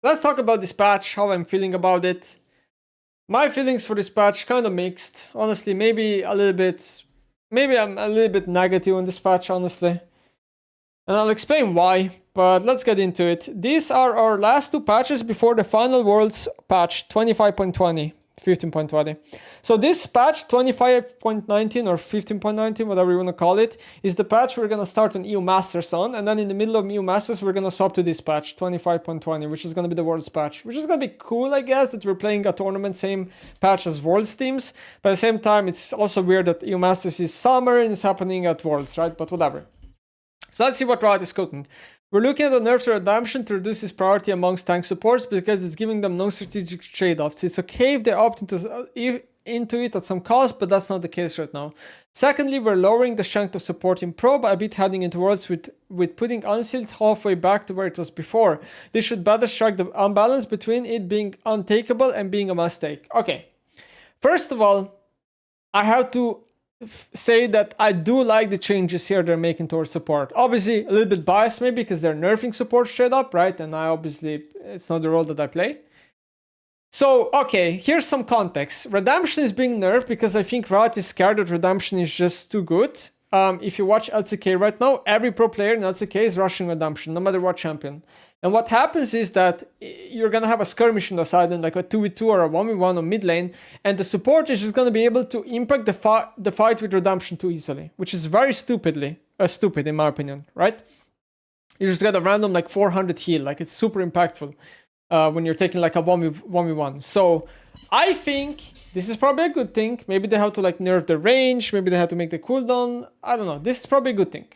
let's talk about this patch, how I'm feeling about it. My feelings for this patch kind of mixed. Honestly, maybe I'm a little bit negative on this patch, honestly. And I'll explain why, but let's get into it. These are our last two patches before the final Worlds patch 25.20. 15.20. So this patch 25.19 or 15.19, whatever you want to call it, is the patch we're going to start on EU Masters on, and then in the middle of EU Masters we're going to swap to this patch 25.20, which is going to be the Worlds patch, which is going to be cool, I guess, that we're playing a tournament same patch as Worlds teams, but at the same time it's also weird that EU Masters is summer and it's happening at Worlds, right? But whatever. So let's see what Riot is cooking. We're looking at the nerf to Redemption to reduce its priority amongst tank supports because it's giving them no strategic trade-offs. It's okay if they opt into it at some cost, but that's not the case right now. Secondly, we're lowering the strength of support in Pro by a bit heading into Worlds with putting Unsealed halfway back to where it was before. This should better strike the unbalance between it being untakeable and being a mistake. Okay, first of all, I have to say that I do like the changes here they're making towards support. Obviously, a little bit biased maybe because they're nerfing support straight up, right? And it's not the role that I play. So, okay, here's some context. Redemption is being nerfed because I think Riot is scared that Redemption is just too good. If you watch LCK right now, every pro player in LCK is rushing Redemption, no matter what champion. And what happens is that you're going to have a skirmish on the side and like a 2v2 or a 1v1 on mid lane, and the support is just going to be able to impact the fight with Redemption too easily, which is very stupid in my opinion, right? You just get a random like 400 heal, like it's super impactful when you're taking like a 1v1. So I think this is probably a good thing. Maybe they have to like nerf the range, maybe they have to make the cooldown. I don't know. This is probably a good thing.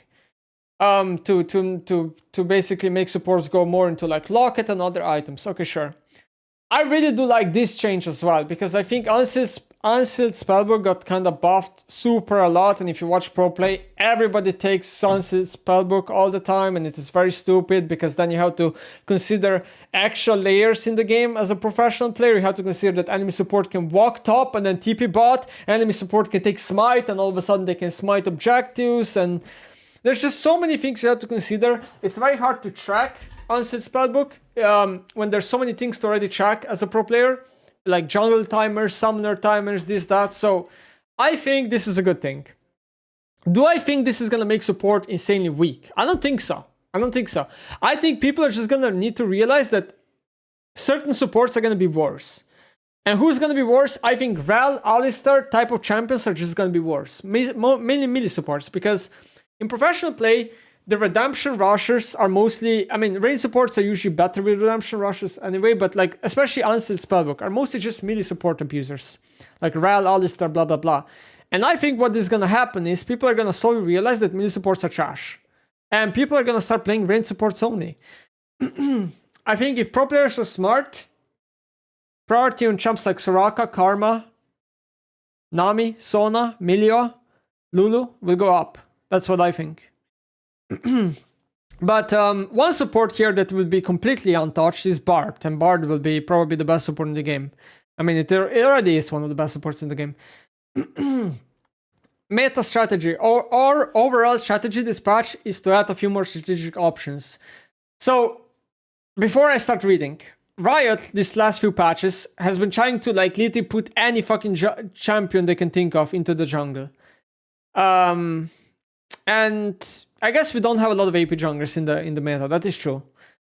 To basically make supports go more into like Locket and other items. Okay, sure. I really do like this change as well, because I think Unsealed Spellbook got kind of buffed super a lot, and if you watch pro play, everybody takes Unsealed Spellbook all the time, and it is very stupid, because then you have to consider actual layers in the game. As a professional player, you have to consider that enemy support can walk top and then TP bot, enemy support can take smite, and all of a sudden they can smite objectives, and there's just so many things you have to consider. It's very hard to track Unsealed Spellbook when there's so many things to already track as a pro player, like jungle timers, summoner timers, this, that. So I think this is a good thing. Do I think this is going to make support insanely weak? I don't think so. I think people are just going to need to realize that certain supports are going to be worse. And who's going to be worse? I think Rel, Alistar type of champions are just going to be worse. Mainly melee supports, because in professional play, the Redemption rushers are mostly, range supports are usually better with Redemption rushers anyway, but like, especially Unsealed Spellbook, are mostly just melee support abusers. Like Rel, Alistar, blah, blah, blah. And I think what is going to happen is people are going to slowly realize that melee supports are trash. And people are going to start playing range supports only. I think if pro players are smart, priority on champs like Soraka, Karma, Nami, Sona, Milio, Lulu will go up. That's what I think. But one support here that will be completely untouched is Bard, and Bard will be probably the best support in the game. It already is one of the best supports in the game. Meta strategy, or overall strategy this patch is to add a few more strategic options. So, before I start reading, Riot, these last few patches, has been trying to like literally put any fucking champion they can think of into the jungle. And I guess we don't have a lot of AP junglers in the meta, that is true.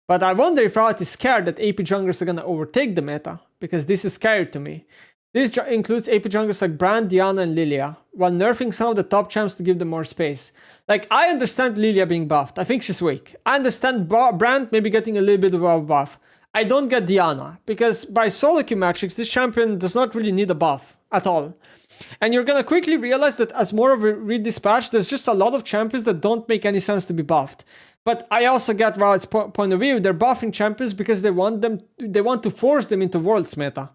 But I wonder if Riot is scared that AP junglers are gonna overtake the meta, because this is scary to me. This includes AP junglers like Brand, Diana, and Lilia, while nerfing some of the top champs to give them more space. Like, I understand Lilia being buffed, I think she's weak. I understand Brand maybe getting a little bit of a buff. I don't get Diana, because by solo queue metrics, this champion does not really need a buff at all. And you're gonna quickly realize that as more of a read this patch, there's just a lot of champions that don't make any sense to be buffed. But I also get Riot's point of view. They're buffing champions because they want to force them into Worlds meta.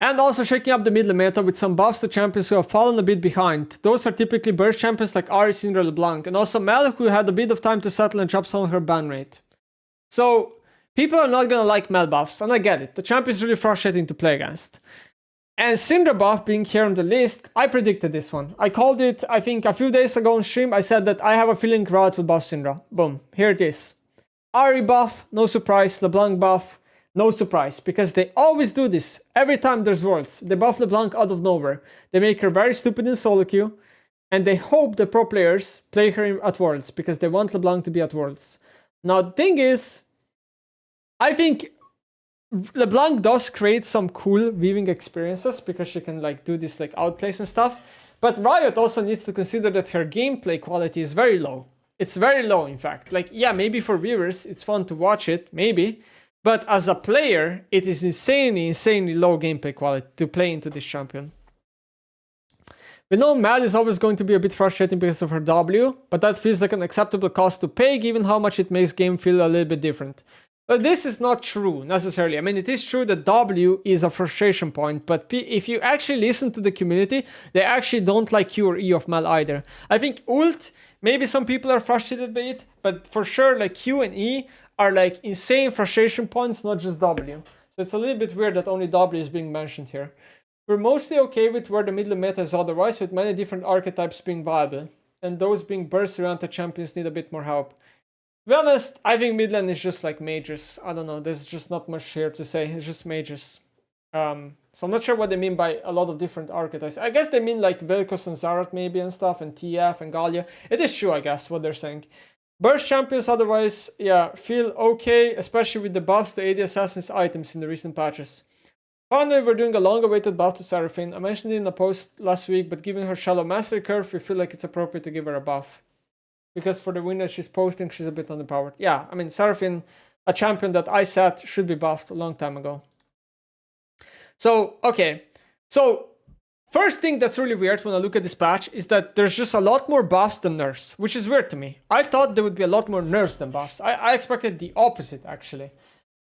And also shaking up the middle meta with some buffs to champions who have fallen a bit behind. Those are typically burst champions like Ahri, Syndra, LeBlanc, and also Mel, who had a bit of time to settle and drop some of her ban rate. So people are not gonna like Mel buffs, and I get it. The champion is really frustrating to play against. And Syndra buff being here on the list, I predicted this one. I called it, I think, a few days ago on stream. I said that I have a feeling Riot will buff Syndra. Boom, here it is. Ahri buff, no surprise. LeBlanc buff, no surprise. Because they always do this. Every time there's Worlds, they buff LeBlanc out of nowhere. They make her very stupid in solo queue. And they hope the pro players play her at Worlds. Because they want LeBlanc to be at Worlds. Now, the thing is, I think LeBlanc does create some cool weaving experiences because she can like do this like outplays and stuff. But Riot also needs to consider that her gameplay quality is very low. It's very low, in fact. Like, yeah, maybe for viewers, it's fun to watch it, maybe. But as a player, it is insanely low gameplay quality to play into this champion. We know Mel is always going to be a bit frustrating because of her W, but that feels like an acceptable cost to pay given how much it makes game feel a little bit different. But this is not true, necessarily. I mean, it is true that W is a frustration point, but if you actually listen to the community, they actually don't like Q or E of Mel either. I think ult, maybe some people are frustrated by it, but for sure, like Q and E are like insane frustration points, not just W. So it's a little bit weird that only W is being mentioned here. We're mostly okay with where the middle meta is otherwise, with many different archetypes being viable, and those being burst around the champions need a bit more help. To be honest, I think mid lane is just like mages. I don't know, there's just not much here to say, it's just mages. So I'm not sure what they mean by a lot of different archetypes. I guess they mean like Vel'Koz and Zarat maybe and stuff, and TF and Gallia. It is true, I guess, what they're saying. Burst champions otherwise, yeah, feel okay, especially with the buffs to AD Assassin's items in the recent patches. Finally, we're doing a long-awaited buff to Seraphine. I mentioned it in a post last week, but given her shallow mastery curve, we feel like it's appropriate to give her a buff. Because for the winner she's posting, she's a bit underpowered. Yeah, I mean, Seraphine, a champion that I said should be buffed a long time ago. So, okay. So, first thing that's really weird when I look at this patch is that there's just a lot more buffs than nerfs, which is weird to me. I thought there would be a lot more nerfs than buffs. I expected the opposite, actually.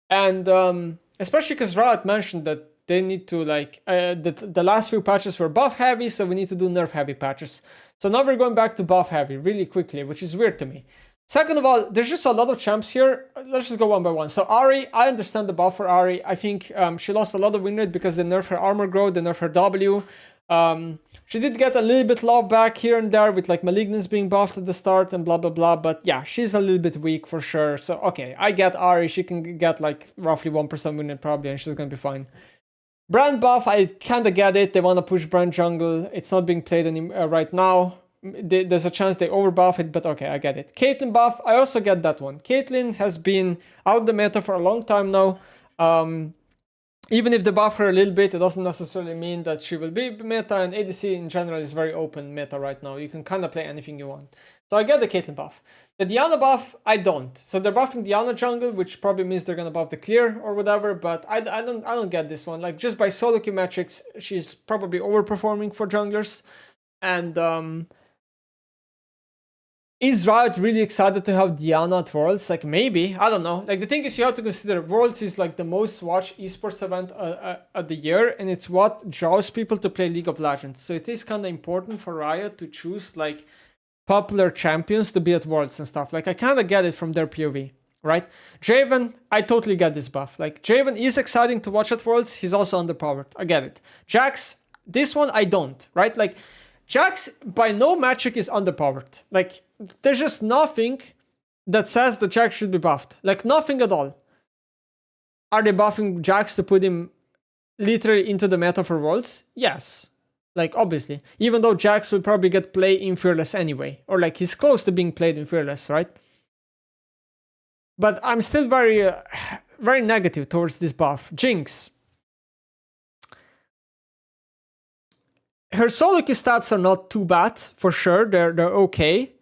And especially because Riot mentioned that they need to, like, the last few patches were buff heavy, so we need to do nerf heavy patches. So now we're going back to buff heavy really quickly, which is weird to me. Second of all, there's just a lot of champs here. Let's just go one by one. So Ahri, I understand the buff for Ahri. I think she lost a lot of win rate because they nerfed her armor growth, they nerfed her W. She did get a little bit love back here and there with like Malignance being buffed at the start and blah blah blah, but yeah, she's a little bit weak for sure. So okay, I get Ahri, she can get like roughly 1% win rate probably and she's gonna be fine. Brand buff, I kinda get it. They want to push Brand jungle. It's not being played right now. There's a chance they overbuff it, but okay, I get it. Caitlyn buff, I also get that one. Caitlyn has been out the meta for a long time now. Even if they buff her a little bit, it doesn't necessarily mean that she will be meta, and ADC in general is very open meta right now. You can kind of play anything you want. So I get the Caitlyn buff. The Diana buff, I don't. So they're buffing Diana jungle, which probably means they're gonna buff the clear or whatever, but I don't get this one. Like, just by solo queue metrics, she's probably overperforming for junglers. And is Riot really excited to have Diana at Worlds? Like, maybe, I don't know. Like, the thing is, you have to consider Worlds is like the most watched esports event of the year, and it's what draws people to play League of Legends. So it is kind of important for Riot to choose like popular champions to be at Worlds and stuff. Like, I kind of get it from their POV, right? Draven, I totally get this buff. Like, Draven is exciting to watch at Worlds. He's also underpowered. I get it. Jax, this one I don't, right? Like, Jax by no metric is underpowered. Like, there's just nothing that says that Jax should be buffed. Like, nothing at all. Are they buffing Jax to put him literally into the meta for Worlds? Yes. Like, obviously. Even though Jax will probably get play in Fearless anyway. Or like, he's close to being played in Fearless, right? But I'm still very, very negative towards this buff. Jinx. Her solo queue stats are not too bad, for sure. They're okay.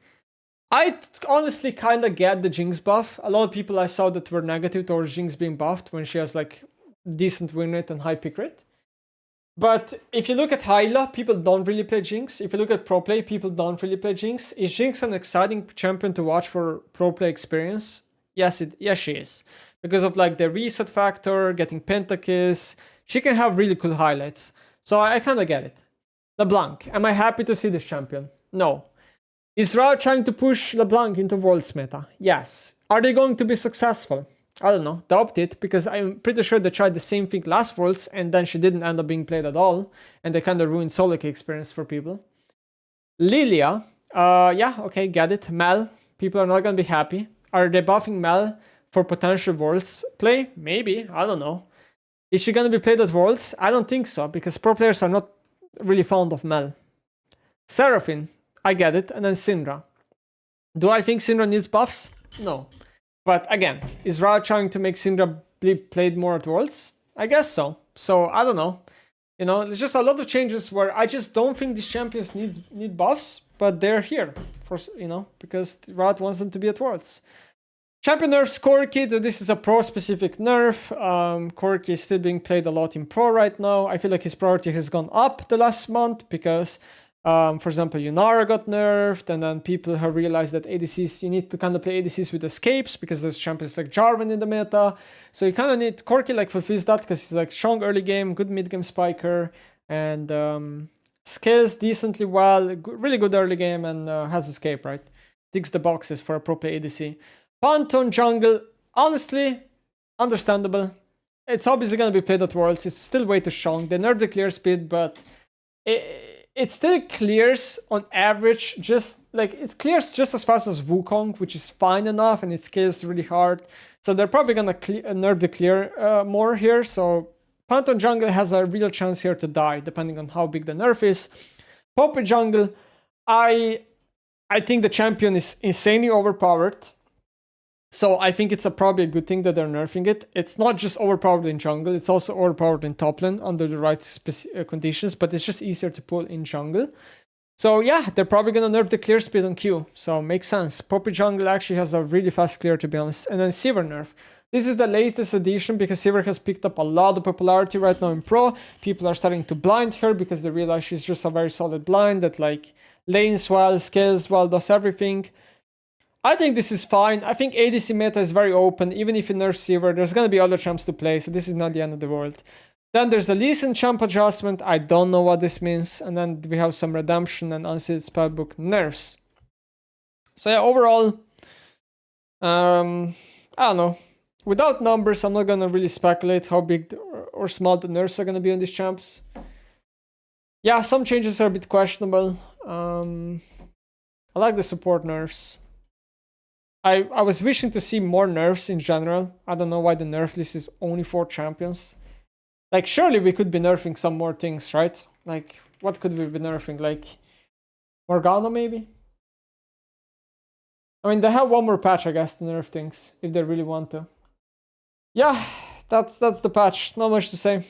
I honestly kind of get the Jinx buff. A lot of people I saw that were negative towards Jinx being buffed when she has like decent win rate and high pick rate. But if you look at Hyla, people don't really play Jinx. If you look at pro play, people don't really play Jinx. Is Jinx an exciting champion to watch for pro play experience? Yes, she is. Because of like the reset factor, getting pentakills. She can have really cool highlights. So I kind of get it. LeBlanc, am I happy to see this champion? No. Is Riot trying to push LeBlanc into Worlds meta? Yes. Are they going to be successful? I don't know. Doubt it, because I'm pretty sure they tried the same thing last Worlds and then she didn't end up being played at all. And they kind of ruined solo queue experience for people. Lilia, yeah, okay, get it. Mel, people are not going to be happy. Are they buffing Mel for potential Worlds play? Maybe, I don't know. Is she gonna be played at Worlds? I don't think so, because pro players are not really fond of Mel. Seraphine, I get it, and then Syndra. Do I think Syndra needs buffs? No. But again, is Riot trying to make Syndra be played more at Worlds? I guess so. So, I don't know. You know, there's just a lot of changes where I just don't think these champions need buffs, but they're here for, you know, because Riot wants them to be at Worlds. Champion nerfs Corki, so this is a pro-specific nerf. Corki is still being played a lot in pro right now. I feel like his priority has gone up the last month because, for example, Yunara got nerfed, and then people have realized that ADCs, you need to kind of play ADCs with escapes because there's champions like Jarvan in the meta. So you kind of need, Corki like fulfills that because he's like strong early game, good mid game spiker, and scales decently well, really good early game, and has escape, right? Ticks the boxes for a pro play ADC. Pantheon jungle, honestly, understandable. It's obviously going to be played at Worlds. It's still way too strong. They nerfed the clear speed, but it still clears on average, just like it clears just as fast as Wukong, which is fine enough, and it scales really hard. So they're probably going to nerf the clear more here. So Pantheon jungle has a real chance here to die, depending on how big the nerf is. Poppy jungle, I think the champion is insanely overpowered. So I think it's probably a good thing that they're nerfing it. It's not just overpowered in jungle, it's also overpowered in top lane under the right conditions, but it's just easier to pull in jungle. So yeah, they're probably going to nerf the clear speed on Q, so makes sense. Poppy jungle actually has a really fast clear, to be honest. And then Sivir nerf. This is the latest addition because Sivir has picked up a lot of popularity right now in pro. People are starting to blind her because they realize she's just a very solid blind that like lanes well, scales well, does everything. I think this is fine. I think ADC meta is very open. Even if you nerf Sivir, there's going to be other champs to play, so this is not the end of the world. Then there's a Lee Sin champ adjustment. I don't know what this means. And then we have some redemption and unsealed spellbook nerfs. So yeah, overall, I don't know. Without numbers, I'm not going to really speculate how big or small the nerfs are going to be on these champs. Yeah, some changes are a bit questionable. I like the support nerfs. I was wishing to see more nerfs in general. I don't know why the nerf list is only 4 champions. Like, surely we could be nerfing some more things, right? Like, what could we be nerfing? Like, Morgana, maybe? I mean, they have one more patch, I guess, to nerf things, if they really want to. Yeah, that's the patch. Not much to say.